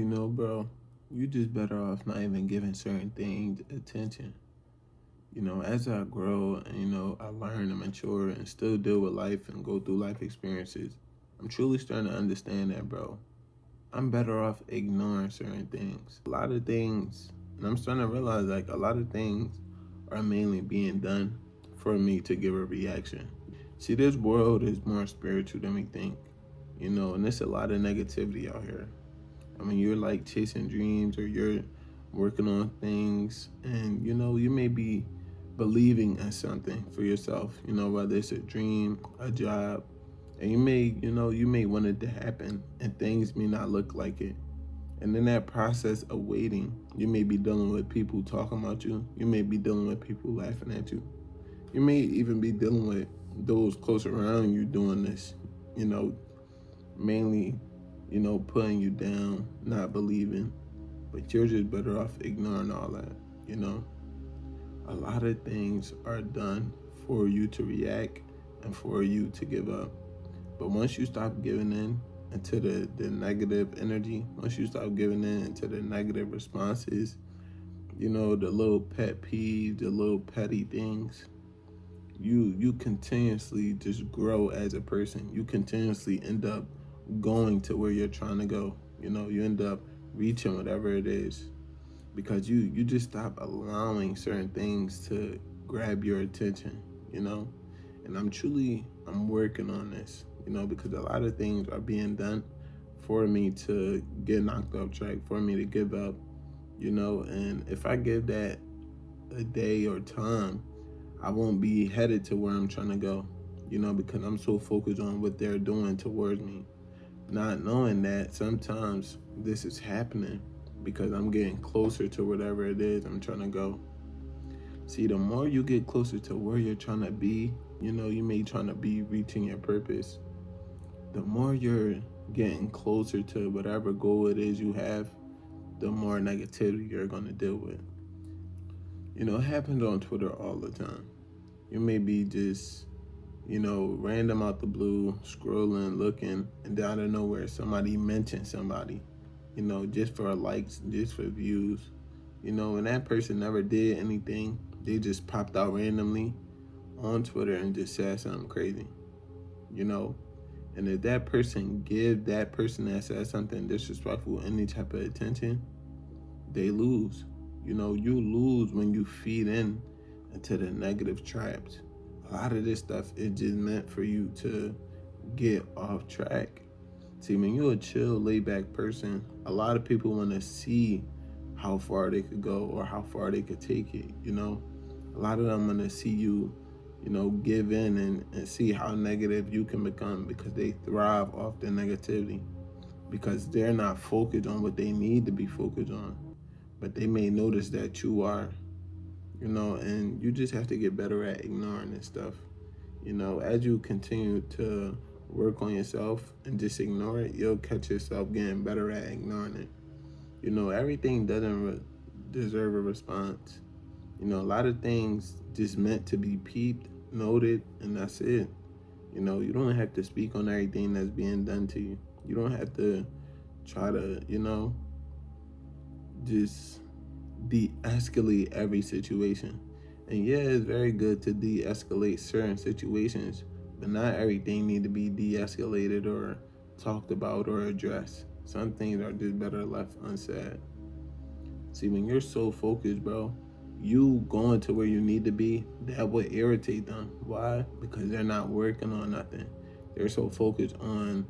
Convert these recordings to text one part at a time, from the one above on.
Bro, you just better off not even giving certain things attention. As I grow and, I learn and mature and still deal with life and go through life experiences, I'm truly starting to understand that, bro. I'm better off ignoring certain things. A lot of things, and I'm starting to realize like a lot of things are mainly being done for me to give a reaction. See, this world is more spiritual than we think, and there's a lot of negativity out here. I mean, you're like chasing dreams or you're working on things, and you may be believing in something for yourself, whether it's a dream, a job, and you may want it to happen, and things may not look like it. And in that process of waiting, you may be dealing with people talking about you. You may be dealing with people laughing at you. You may even be dealing with those close around you doing this, you know, mainly, putting you down, not believing. But you're just better off ignoring all that, you know. A lot of things are done for you to react and for you to give up. But once you stop giving in into the negative energy, once you stop giving in into the negative responses, the little pet peeves, the little petty things, you continuously just grow as a person. You continuously end up going to where you're trying to go. You end up reaching whatever it is because you just stop allowing certain things to grab your attention, you know? And I'm working on this, because a lot of things are being done for me to get knocked off track, for me to give up, and if I give that a day or time, I won't be headed to where I'm trying to go, because I'm so focused on what they're doing towards me, not knowing that sometimes this is happening because I'm getting closer to whatever it is I'm trying to go. See, the more you get closer to where you're trying to be, you may trying to be reaching your purpose. The more you're getting closer to whatever goal it is you have, the more negativity you're going to deal with. It happens on Twitter all the time. You may be just, random out the blue, scrolling, looking, and out of nowhere, somebody mentions somebody, just for likes, just for views, and that person never did anything. They just popped out randomly on Twitter and just said something crazy, you know. And if that person give that person that said something disrespectful any type of attention, they lose. You lose when you feed in into the negative traps. A lot of this stuff is just meant for you to get off track. See, when you're a chill, laid back person, a lot of people want to see how far they could go or how far they could take it, A lot of them want to see you, give in and see how negative you can become because they thrive off the negativity because they're not focused on what they need to be focused on. But they may notice that you are, and you just have to get better at ignoring this stuff. As you continue to work on yourself and just ignore it, you'll catch yourself getting better at ignoring it. Everything doesn't deserve a response. A lot of things just meant to be peeped, noted, and that's it. You don't have to speak on everything that's being done to you. You don't have to try to, just de-escalate every situation. And yeah, it's very good to de-escalate certain situations, but not everything need to be de-escalated or talked about or addressed. Some things are just better left unsaid. See, when you're so focused, bro, you going to where you need to be, that would irritate them. Why? Because they're not working on nothing. They're so focused on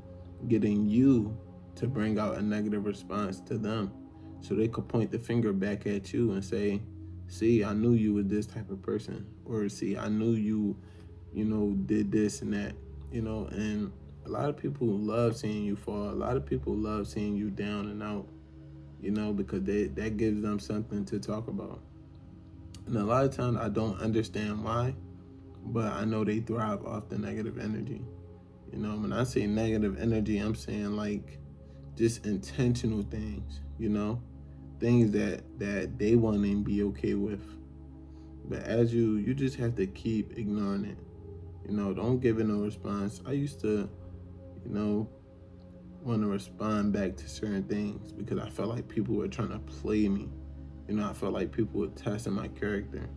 getting you to bring out a negative response to them. So they could point the finger back at you and say, see, I knew you were this type of person. Or see, I knew you, did this and that, and a lot of people love seeing you fall. A lot of people love seeing you down and out, because that gives them something to talk about. And a lot of times I don't understand why, but I know they thrive off the negative energy. When I say negative energy, I'm saying like just intentional things, things that they won't even be okay with. But as you just have to keep ignoring it. Don't give it no response. I used to, you know, want to respond back to certain things because I felt like people were trying to play me. I felt like people were testing my character.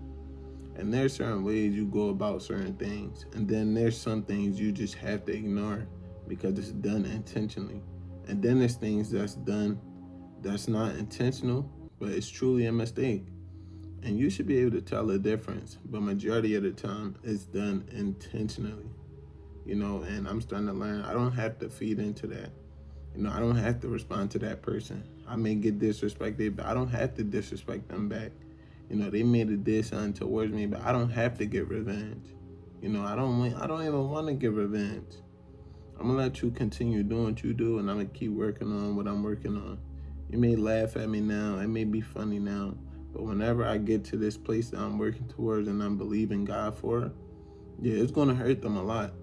And there's certain ways you go about certain things. And then there's some things you just have to ignore because it's done intentionally. And then there's things that's done that's not intentional, but it's truly a mistake. And you should be able to tell the difference. But majority of the time, it's done intentionally. And I'm starting to learn I don't have to feed into that. I don't have to respond to that person. I may get disrespected, but I don't have to disrespect them back. They made a diss something towards me, but I don't have to get revenge. I don't even want to get revenge. I'm gonna let you continue doing what you do, and I'm gonna keep working on what I'm working on. You may laugh at me now, it may be funny now, but whenever I get to this place that I'm working towards and I'm believing God for, yeah, it's gonna hurt them a lot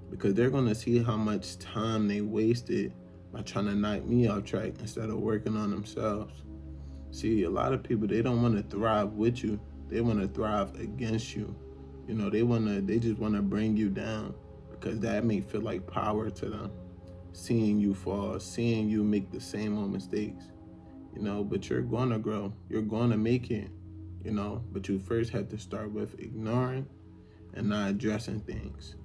because they're gonna see how much time they wasted by trying to knock me off track instead of working on themselves. See, a lot of people, they don't want to thrive with you. They want to thrive against you. They just want to bring you down because that may feel like power to them. Seeing you fall, seeing you make the same old mistakes, but you're going to grow. You're going to make it, but you first have to start with ignoring and not addressing things.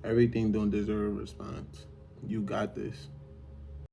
Everything don't deserve a response. You got this.